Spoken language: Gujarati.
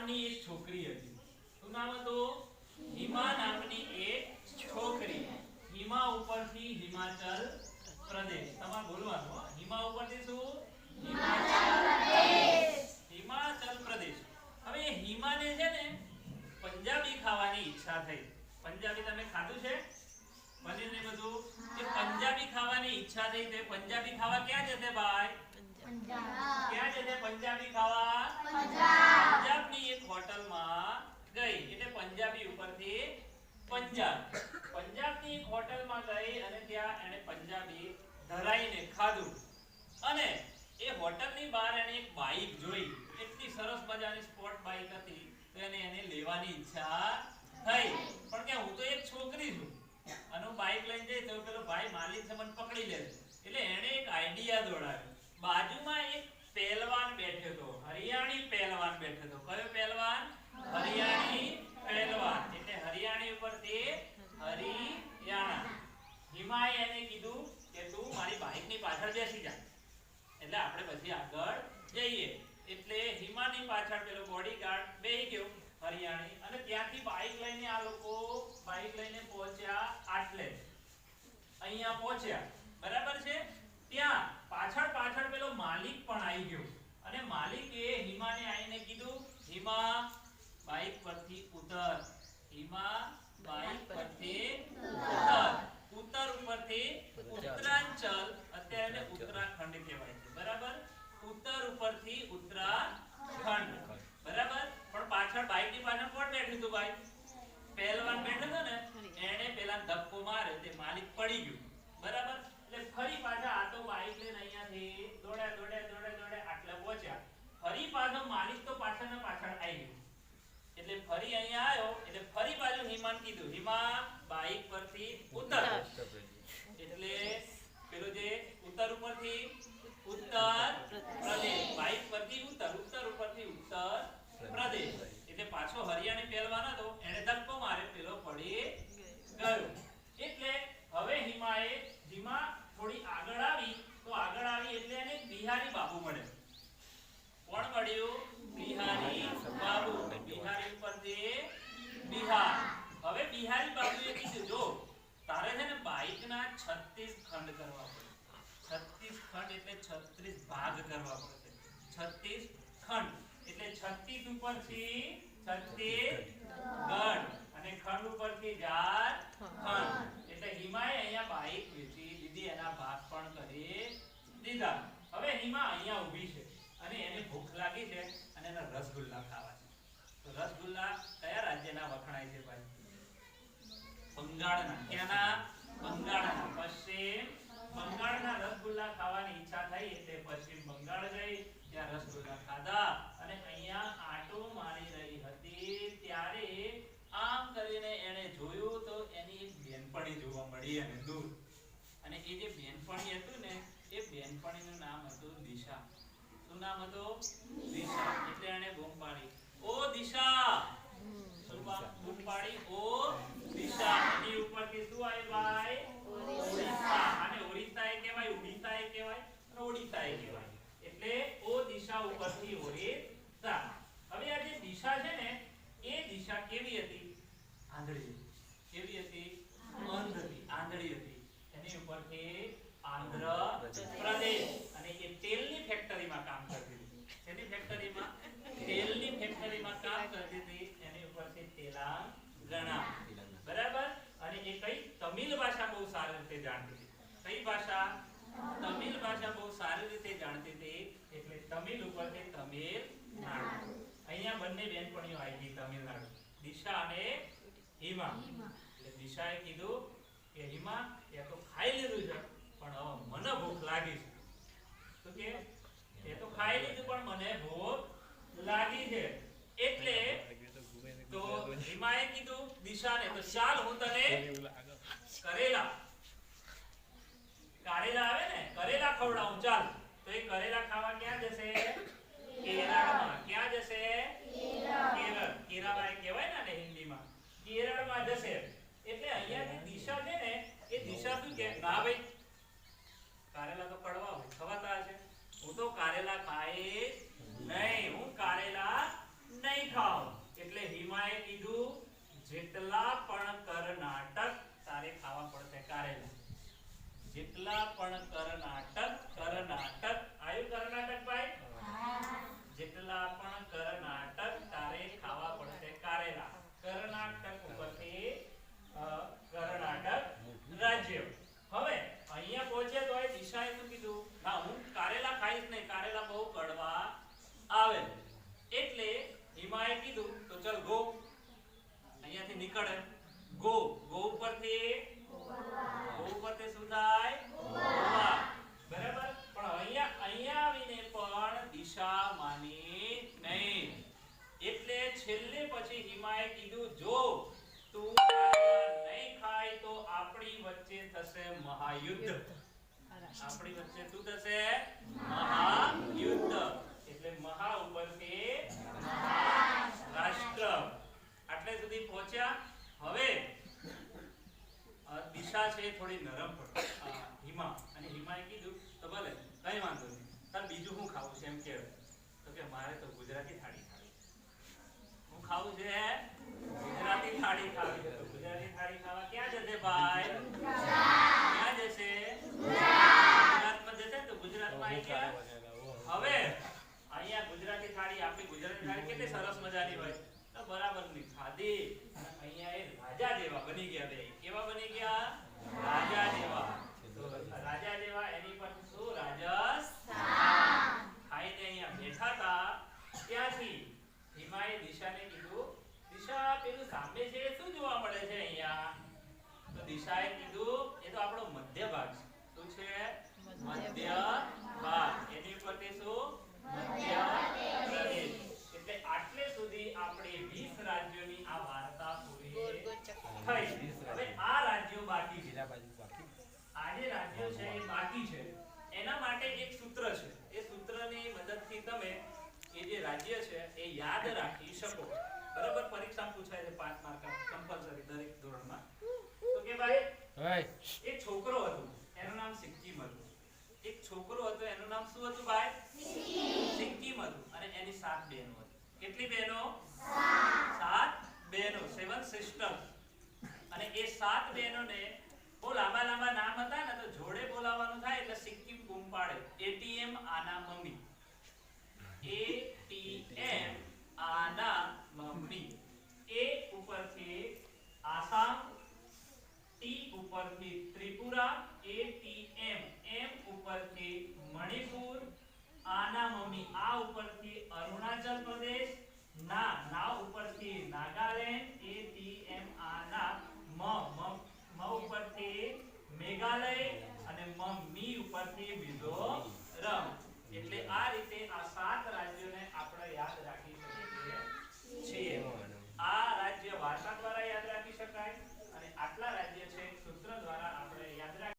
નામની એક છોકરી હતી. શું નામ હતું? હિમા નામની એક છોકરી. હિમા ઉપરથી હિમાચલ પ્રદેશ. તમારે બોલવાનું હો. હિમા ઉપરથી શું? હિમાચલ પ્રદેશ. હિમાચલ પ્રદેશ. હવે હિમાને છે ને પંજાબી ખાવાની ઈચ્છા થઈ. પંજાબી તમે ખાધું છે? પનીર ને બધું. એ પંજાબી ખાવાની ઈચ્છા થઈ તો પંજાબી ખાવા ક્યાં જશે ભાઈ? ક્યાં જશે પંજાબી ખાવા? પંજાબની એક હોટલમાં ગઈ. એટલે પંજાબી ઉપરથી પંજાબ. પંજાબની એક હોટલમાં ગઈ અને ત્યાં એને પંજાબી ધરાઈને ખાધું. અને એ હોટલની બહાર એને એક બાઈક જોઈ. એટલી સરસ મજાની સ્પોર્ટ બાઈક હતી તો એને લેવાની ઈચ્છા થઈ. પણ કે હું તો એક છોકરી છું અને હું બાઈક લઈને જઈ તો પેલો ભાઈ માલિક છે મને પકડી લે. એટલે એને એક આઈડિયા દોડાવ્યો. બાજુમાં એક પહેલવાન બેઠો હતો. હરિયાણી પહેલવાન બેઠો હતો. કયો પહેલવાન? હરિયાણી પહેલવાન. એટલે હરિયાણી ઉપરથી હરિયાણા. હિમાએ એને કીધું કે તું મારી બાઈકની પાછળ બેસી જા એટલે આપણે પછી આગળ જઈએ. એટલે હિમાની પાછળ પેલો બોડીગાર્ડ બેહી ગયો હરિયાણી. અને ત્યાંથી બાઈક લઈને આ લોકો બાઈક લઈને પહોંચ્યા આટલે. અહીંયા પહોંચ્યા બરાબર છે. ત્યાં પાછળ પેલો માલિક પણ આવી ગયો અને માલિકે હિમાને આવીને કીધું હિમા બાઈક પરથી ઉતર. હિમા બાઈક પરથી ઉતર. ઉત્તર ઉપરથી ઉત્તરાંચલ. અત્યારે ઉત્તરાખંડ કહેવાય છે બરાબર. ઉત્તર ઉપરથી ઉત્તરાખંડ બરાબર. પણ પાછળ બાઈકની પાછળ કોણ બેઠું હતું ભાઈ? પહેલવાન બેઠો હતો ને એને પેલા ધક્કો માર્યો તે માલિક પડી ગયો બરાબર. એટલે ફરી પાછા આ તો બાઈક લઈને અહીંયાથી દોડ્યા આટલા પહોંચ્યા. ફરી પાછો માલિક તો પાછળ આવી ગયો. એટલે ફરી અહીંયા આવ્યો એટલે ફરી પાછું હિમાન કીધું હિમા બાઈક પરથી ઉતર. એટલે પેલો જે ઉત્તર ઉપરથી ઉત્તર પ્રદેશ બાઈક પરથી ઉત્તર ઉપરથી ઉત્તર પ્રદેશ. એટલે પાછો હરિયાણી પહેલવાન હતો એને ધક્કો માર્યો પેલો પડી ગયો. એટલે હવે હિમા થોડી આગળ આવી એટલે એને બિહારી બાબુ મળ્યો. કોણ મળ્યું? બિહારી બાબુ. બિહારી ઉપરથી બિહાર. હવે બિહારી બાબુએ કીધું જો તારે છે ને બાઈકના 36 ખંડ કરવા પડે. 36 ખંડ એટલે 36 ભાગ કરવા પડશે. 36 ખંડ એટલે 36 ઉપરથી 36 ગઢ અને ખંડ ઉપરથી 4 ખંડ. એટલે હિમાએ અહીંયા બાઈક વેચી દીધી. એના ભાગ પણ કરી દીધા. હવે હિમા અહીંયા ઊભી છે અને એને ભૂખ લાગી છે અને એના રસગુલ્લા ખાવા છે. તો રસગુલ્લા કયા રાજ્યના વખણાય છે ભાઈ? બંગાળના. ક્યાંના? બંગાળના. પશ્ચિમ બંગાળના રસગુલ્લા ખાવાની ઈચ્છા થઈ એટલે પશ્ચિમ બંગાળ ગઈ. ત્યાં રસગુલ્લા ખાધા અને અહીંયા આટો મારી રહી હતી ત્યારે આમ કરીને એને જોયું તો એની એક બેનપણી જોવા મળી અને દૂર. અને એ જે બેનપણી હતું ને એ બેનપણીનું નામ હતું દિશા. શું નામ હતું? દિશા. એટલે એને બૂમ પાડી ઓ દિશા. શું બૂમ પાડી? ઓ દિશા. એની ઉપરથી શું આવી ભાઈ? ઓડિશા. અને ઓડિશા એ કહેવાય, ઉડીસા એ કહેવાય, ઓડિશા એ કહેવાય. એટલે ઓ દિશા ઉપરથી ઓડિશા. હવે આ જે દિશા છે ને એ દિશા કેવી હતી? આંધળી હતી. કેવી હતી? અંધ હતી, આંધળી હતી. એની ઉપરથી આંધ્ર પ્રદેશ. અને એ તેલની ફેક્ટરીમાં કામ કરતી હતી. એની ફેક્ટરીમાં તેલની ફેક્ટરીમાં કામ કરતી હતી. એની ઉપરથી તેલંગાણા બરાબર. અને એ કઈ તમિલ ભાષા બહુ સારી રીતે જાણતી હતી. કઈ ભાષા? તમિલ ભાષા બહુ સારી રીતે જાણતી હતી. એટલે તમિલ ઉપરથી તમિલનાડુ. અહીંયા બંને બેનપણીઓ આવી ગઈ તમિલનાડુ. દિશા અને હિમા. એટલે દિશાએ કીધું કે હિમા એ તો ખાઈ લીધું છે પણ હવે મને ભૂખ લાગી છે. તો કે એ તો ખાઈ લીધું પણ મને ભૂખ લાગી છે. એટલે તો હિમાએ કીધું દિશાને તો ચાલ હું તને કરેલા આવે ને કરેલા ખવડાવું ચાલ. તો એ કરેલા ખાવા ક્યાં જશે? કેરળમાં. ક્યાં જશે? કેરળ. કેરાલા કહેવાય ને હિન્દીમાં. કેરળમાં જશે. એટલે અહીંયા જે દિશા છે ને એ દિશા શું કે ના ભાઈ કારેલા તો કડવા હોય ખવાતા હશે. હું તો કારેલા ખાઈશ નહીં. હું કારેલા નહીં ખાવ એટલે હિમાએ કીધું જેટલા પણ કર્ણાટક તારે ખાવા પડશે કારેલા. જેટલા પણ કર્ણાટક આયુ કર્ણાટક ભાઈ? જેટલા પણ કર્ણાટક તારે ખાવા પડશે કારેલા. કર્ણાટક ઉપરથી કર્ણાટક રાજ્ય. હવે અહીંયા પહોંચે તો એ દિશાએ શું કીધું? ના, હું કારેલા ખાઈશ નહીં, કારેલા બહુ કડવા આવે. એટલે હિમાએ કીધું તો ચલ ગો, અહીંયાથી નીકળે. ગો ઉપરથી શું થાય? ગોવા. બરાબર. પણ અહીંયા આવીને પણ દિશા માની નહીં. એટલે છેલ્લે પછી હિમાએ કીધું જો તું નહીં ખાય તો આપણી વચ્ચે થશે મહાયુદ્ધ. આપણી વચ્ચે શું થશે? મહાયુદ્ધ. એટલે મહા ઉપરથી રાષ્ટ્ર. આટલે સુધી પહોંચ્યા. હવે દિશા છે થોડી નરમ પડી હિમા, અને હિમાએ કીધું તો ભલે કઈ વાંધો નહીં, તાર બીજું હું ખાવું છે એમ કે. તો કે મારે તો ગુજરાતી થાળી ખાવી. હું ખાવું છે ગુજરાતી થાળી ખાવી. તો ગુજરાતી થાળી ખાવા ક્યાં જશે ભાઈ? ક્યાં જશે? ગુજરાતમાં જશે. તો ગુજરાતમાં આવી ગયા. હવે અહીંયા ગુજરાતી થાળી, આપણી ગુજરાતી થાળી કેટલી સરસ મજાની હોય. તો બરાબરની ખાધી અને અહીંયા એ રાજા જેવા બની ગયા. બે કેવા બની ગયા? રાજા જેવા. તો રાજા જેવા એની પર શું? રાજસ્થાન. ખાઈને અહીંયા બેઠા હતા. ત્યાંથી હિમાએ દિશાને કીધું દિશા પેલું સામે છે શું જોવા મળે છે અહીંયા? તો દિશાએ કીધું એ તો આપણો મધ્ય ભાગ છે. શું છે? મધ્ય ભાગ. એની પરથી શું? મધ્ય પ્રદેશ. એટલે આટલે સુધી આપણે 20 રાજ્યોની આ વાર્તા પૂરી થઈ. હવે આ રાજ્યો બાકી છે. આ જે રાજ્યો છે એ બાકી છે. એના માટે એક સૂત્ર છે. એ સૂત્રની મદદથી તમે એ જે રાજ્ય છે એ યાદ રાખી શકો. બરાબર. પરીક્ષામાં પૂછાય છે 5 માર્ક કમ્પલસરી દરેક ધોરણમાં. તો કે ભાઈ એક છોકરો હતો, એનું નામ સિક્કિમ હતું. એક છોકરો હતો, એનું નામ શું હતું ભાઈ? સિક્કિમ હતું. અને એની 7 બહેનો હતી. કેટલી બહેનો? 7 બહેનો. 7 સિસ્ટર્સ. અને એ 7 બહેનોને બહુ લાંબા નામ હતા ને, તો જોડે બોલાવવાનું થાય એટલે સિક્કિમ બૂમ પાડે. એટીએમ આના મમ્મી. એટીએમ આના મમ્મી. એ ઉપરથી આસામ, ટી ઉપરથી ત્રિપુરા, એટીએમ એમ ઉપરથી મણિપુર, આના મમ્મી આ ઉપરથી અરુણાચલ પ્રદેશ, ના ઉપરથી નાગાલેન્ડ, એટીએમ આના મ ઉપરથી મેઘાલય અને મી ઉપરથી મિઝોરમ. એટલે આ રીતે આ 7 રાજ્યો